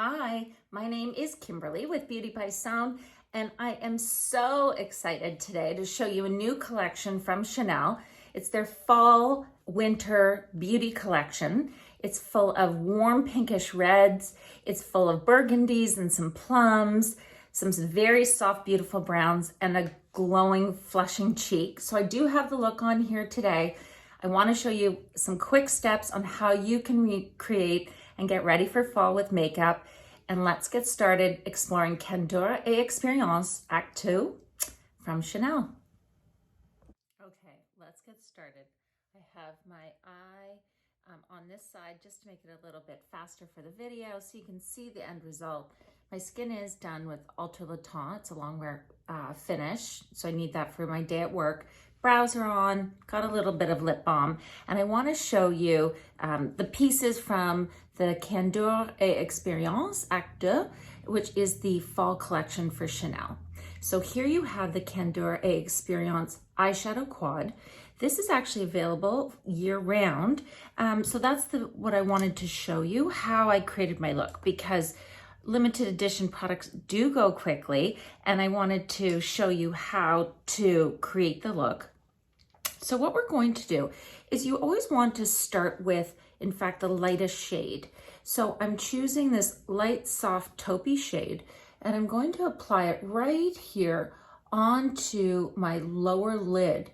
Hi, my name is Kimberly with Beauty by Sound, and I am so excited today to show you a new collection from Chanel. It's their fall winter beauty collection. It's full of warm pinkish reds. It's full of burgundies and some plums, some very soft, beautiful browns, and a glowing, flushing cheek. So I do have the look on here today. I want to show you some quick steps on how you can recreate and get ready for fall with makeup. And let's get started exploring Candeur et Experience Acte II from Chanel. Okay, let's get started. I have my eye on this side just to make it a little bit faster for the video so you can see the end result. My skin is done with Ultra Le Teint. It's a long wear finish, so I need that for my day at work. Brows are on, got a little bit of lip balm, and I want to show you the pieces from the Candeur et Experience Acte II, which is the fall collection for Chanel. So here you have the Candeur et Experience eyeshadow quad. This is actually available year-round. So that's what I wanted to show you, how I created my look, because limited edition products do go quickly, and I wanted to show you how to create the look. So what we're going to do is you always want to start with, in fact, the lightest shade. So I'm choosing this light, soft taupey shade, and I'm going to apply it right here onto my lower lid.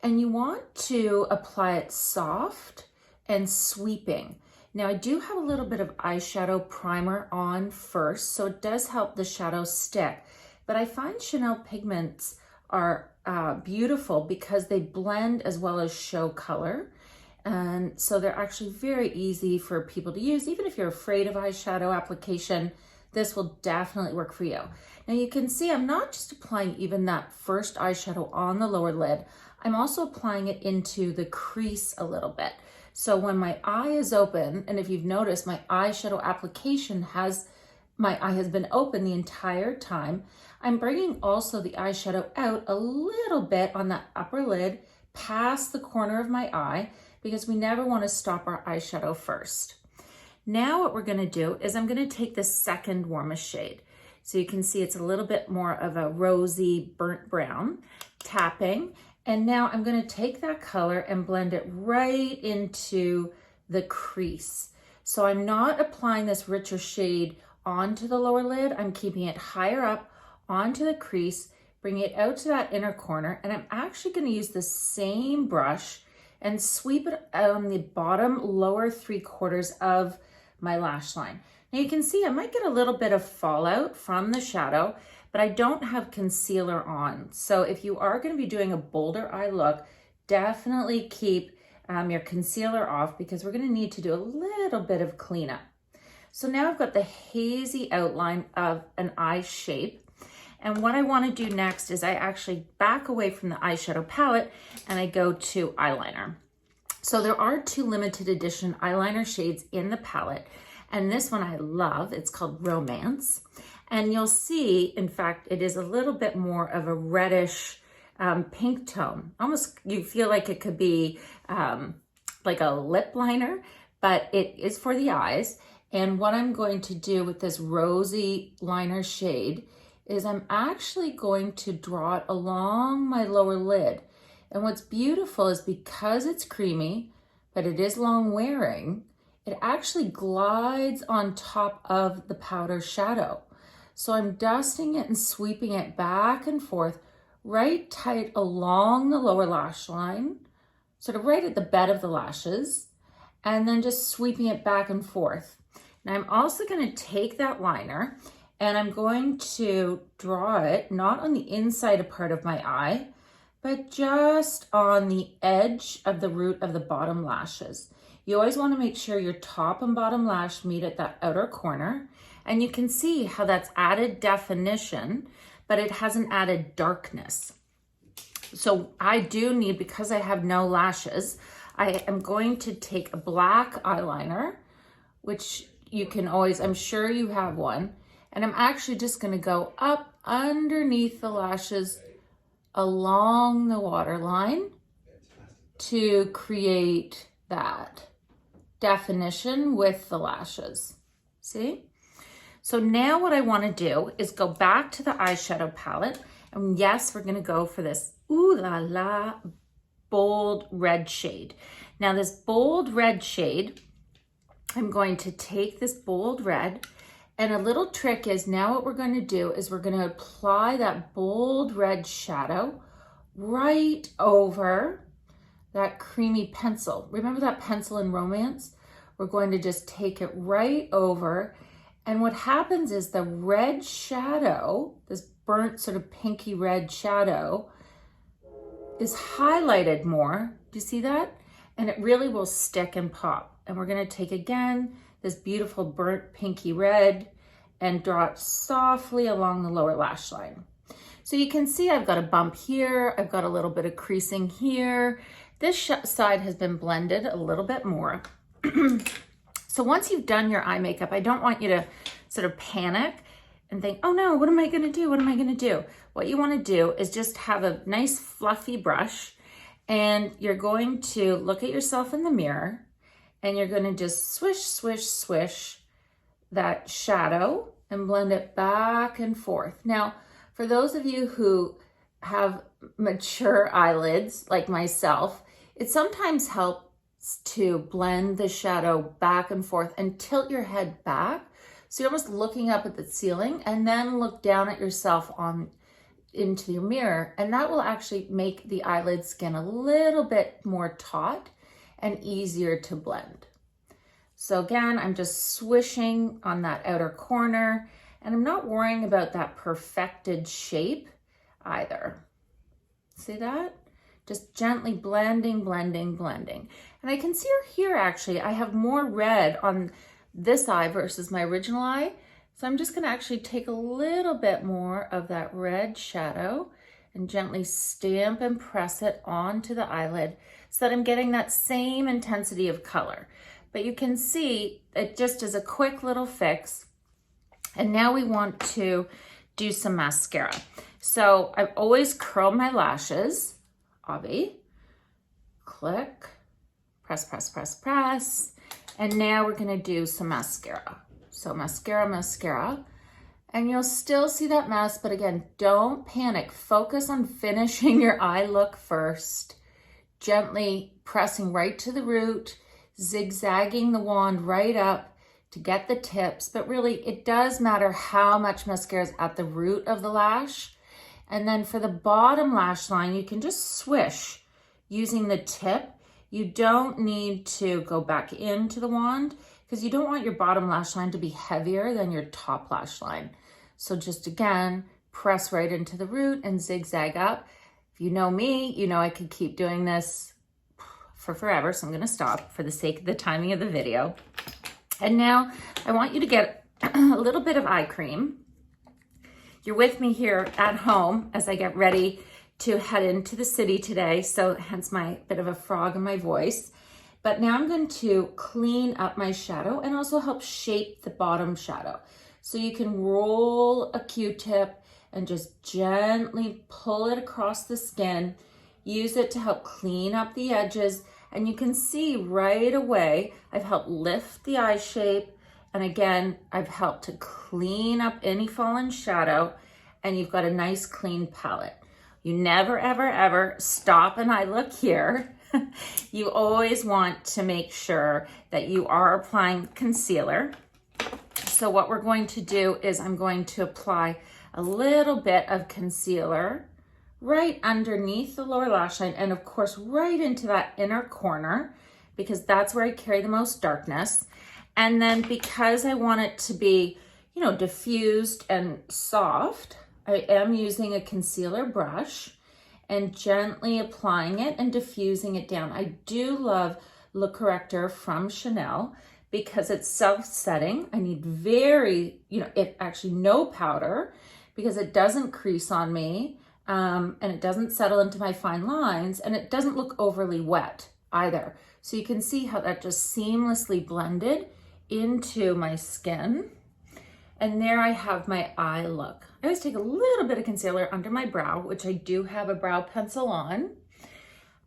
And you want to apply it soft and sweeping. Now I do have a little bit of eyeshadow primer on first, so it does help the shadow stick. But I find Chanel pigments are beautiful because they blend as well as show color. And so they're actually very easy for people to use. Even if you're afraid of eyeshadow application, this will definitely work for you. Now you can see I'm not just applying even that first eyeshadow on the lower lid, I'm also applying it into the crease a little bit. So when my eye is open, and if you've noticed, my eyeshadow application my eye has been open the entire time, I'm bringing also the eyeshadow out a little bit on that upper lid, past the corner of my eye, because we never want to stop our eyeshadow first. Now what we're going to do is I'm going to take the second warmest shade. So you can see it's a little bit more of a rosy burnt brown, tapping. And now I'm going to take that color and blend it right into the crease. So I'm not applying this richer shade onto the lower lid. I'm keeping it higher up onto the crease, bring it out to that inner corner. And I'm actually going to use the same brush and sweep it on the bottom lower 3/4 of my lash line. Now you can see I might get a little bit of fallout from the shadow, but I don't have concealer on. So if you are going to be doing a bolder eye look, definitely keep your concealer off because we're going to need to do a little bit of cleanup. So now I've got the hazy outline of an eye shape. And what I want to do next is I actually back away from the eyeshadow palette and I go to eyeliner. So there are 2 limited edition eyeliner shades in the palette. And this one I love. It's called Romance. And you'll see, in fact, it is a little bit more of a reddish pink tone. Almost, you feel like it could be like a lip liner, but it is for the eyes. And what I'm going to do with this rosy liner shade is I'm actually going to draw it along my lower lid. And what's beautiful is because it's creamy, but it is long wearing, it actually glides on top of the powder shadow. So I'm dusting it and sweeping it back and forth, right tight along the lower lash line, sort of right at the bed of the lashes, and then just sweeping it back and forth. Now I'm also going to take that liner and I'm going to draw it not on the inside part of my eye, but just on the edge of the root of the bottom lashes. You always want to make sure your top and bottom lash meet at that outer corner. And you can see how that's added definition, but it hasn't added darkness. So I do need, because I have no lashes, I am going to take a black eyeliner, which you can always, I'm sure you have one. And I'm actually just going to go up underneath the lashes along the waterline to create that definition with the lashes. See? So now what I want to do is go back to the eyeshadow palette. And yes, we're going to go for this ooh la la bold red shade. Now this bold red shade, I'm going to take this bold red, and a little trick is now what we're going to do is we're going to apply that bold red shadow right over that creamy pencil. Remember that pencil in Romance? We're going to just take it right over. And what happens is the red shadow, this burnt sort of pinky red shadow, is highlighted more. Do you see that? And it really will stick and pop. And we're gonna take again this beautiful burnt pinky red and draw it softly along the lower lash line. So you can see I've got a bump here, I've got a little bit of creasing here. This side has been blended a little bit more. So once you've done your eye makeup, I don't want you to sort of panic and think, oh no, what am I gonna do? What am I gonna do? What you wanna do is just have a nice fluffy brush, and you're going to look at yourself in the mirror, and you're gonna just swish, swish, swish that shadow and blend it back and forth. Now, for those of you who have mature eyelids like myself, it sometimes helps to blend the shadow back and forth and tilt your head back. So you're almost looking up at the ceiling, and then look down at yourself into your mirror, and that will actually make the eyelid skin a little bit more taut and easier to blend. So again, I'm just swishing on that outer corner, and I'm not worrying about that perfected shape either. See that? Just gently blending, blending, blending. And I can see here actually, I have more red on this eye versus my original eye. So I'm just gonna actually take a little bit more of that red shadow and gently stamp and press it onto the eyelid so that I'm getting that same intensity of color. But you can see it just is a quick little fix. And now we want to do some mascara. So I always curl my lashes, obvi, click, press, press, press, press. And now we're gonna do some mascara. So mascara, mascara. And you'll still see that mess, but again, don't panic. Focus on finishing your eye look first. Gently pressing right to the root, zigzagging the wand right up to get the tips. But really, it does matter how much mascara is at the root of the lash. And then for the bottom lash line, you can just swish using the tip. You don't need to go back into the wand because you don't want your bottom lash line to be heavier than your top lash line. So just again, press right into the root and zigzag up. If you know me, you know I could keep doing this for forever, so I'm gonna stop for the sake of the timing of the video. And now I want you to get a little bit of eye cream. You're with me here at home as I get ready to head into the city today, so hence my bit of a frog in my voice. But now I'm going to clean up my shadow and also help shape the bottom shadow. So you can roll a Q-tip and just gently pull it across the skin. Use it to help clean up the edges. And you can see right away, I've helped lift the eye shape. And again, I've helped to clean up any fallen shadow. And you've got a nice clean palette. You never, ever, ever stop an eye look here. You always want to make sure that you are applying concealer. So what we're going to do is I'm going to apply a little bit of concealer right underneath the lower lash line, and of course right into that inner corner, because that's where I carry the most darkness. And then because I want it to be, you know, diffused and soft, I am using a concealer brush and gently applying it and diffusing it down. I do love Le Correcteur from Chanel because it's self-setting. I need very, actually no powder because it doesn't crease on me and it doesn't settle into my fine lines, and it doesn't look overly wet either. So you can see how that just seamlessly blended into my skin. And there I have my eye look. I always take a little bit of concealer under my brow, which I do have a brow pencil on.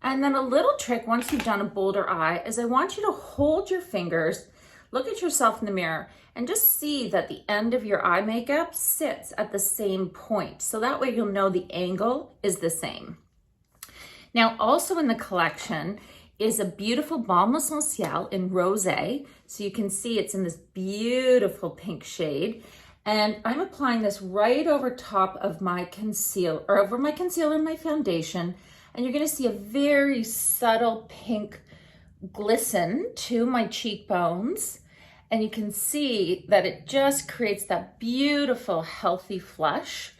And then a little trick once you've done a bolder eye is I want you to hold your fingers look at yourself in the mirror and just see that the end of your eye makeup sits at the same point. So that way you'll know the angle is the same. Now, also in the collection is a beautiful Balm Essentiel in Rosee. So you can see it's in this beautiful pink shade. And I'm applying this right over top of my concealer, or over my concealer and my foundation. And you're gonna see a very subtle pink glisten to my cheekbones. And you can see that it just creates that beautiful, healthy flush,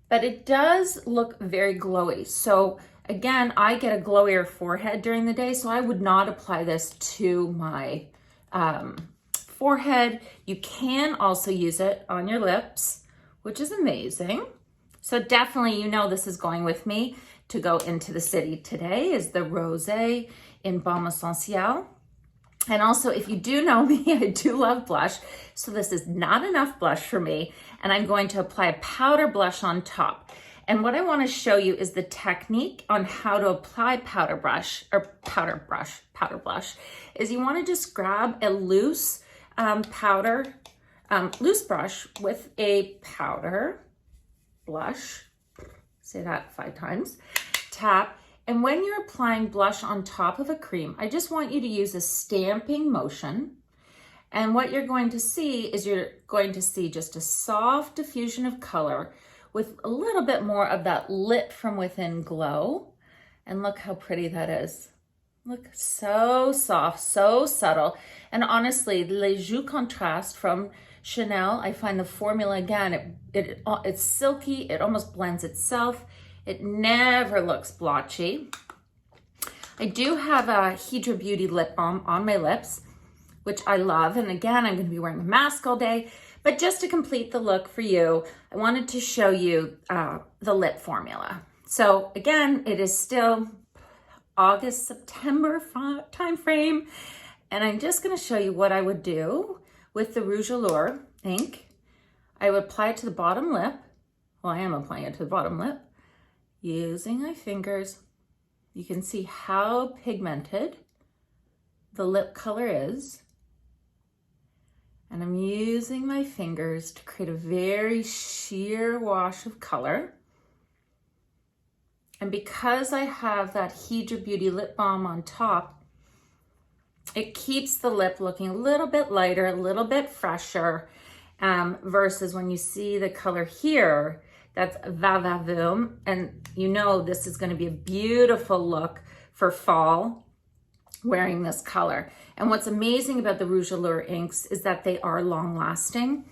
but it does look very glowy. So again, I get a glowier forehead during the day, so I would not apply this to my forehead. You can also use it on your lips, which is amazing. So definitely, you know, this is going with me to go into the city today is the Rosee in Balm Essentiel. And also, if you do know me, I do love blush. So this is not enough blush for me. And I'm going to apply a powder blush on top. And what I want to show you is the technique on how to apply powder blush, is you want to just grab a loose loose brush with a powder blush, say that 5 times, tap. And when you're applying blush on top of a cream, I just want you to use a stamping motion. And what you're going to see is you're going to see just a soft diffusion of color with a little bit more of that lit from within glow. And look how pretty that is. Look, so soft, so subtle. And honestly, Les Joues Contraste from Chanel, I find the formula, again, it's silky, it almost blends itself. It never looks blotchy. I do have a Hydra Beauty lip balm on my lips, which I love. And again, I'm gonna be wearing a mask all day. But just to complete the look for you, I wanted to show you the lip formula. So again, it is still August, September timeframe. And I'm just gonna show you what I would do with the Rouge Allure ink. I would apply it to the bottom lip. Well, I am applying it to the bottom lip. Using my fingers, you can see how pigmented the lip color is. And I'm using my fingers to create a very sheer wash of color. And because I have that Hydra Beauty lip balm on top, it keeps the lip looking a little bit lighter, a little bit fresher, versus when you see the color here, that's Va Va Voom. And you know this is gonna be a beautiful look for fall wearing this color. And what's amazing about the Rouge Allure inks is that they are long lasting.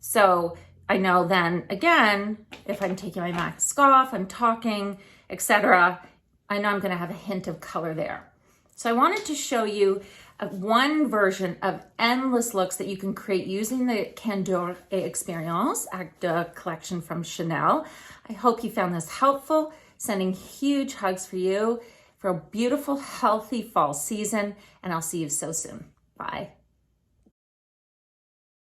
So I know then, again, if I'm taking my mask off, I'm talking, etc., I know I'm gonna have a hint of color there. So I wanted to show you one version of endless looks that you can create using the Candeur Experience Acte II collection from Chanel. I hope you found this helpful. Sending huge hugs for you for a beautiful, healthy fall season, and I'll see you so soon. Bye.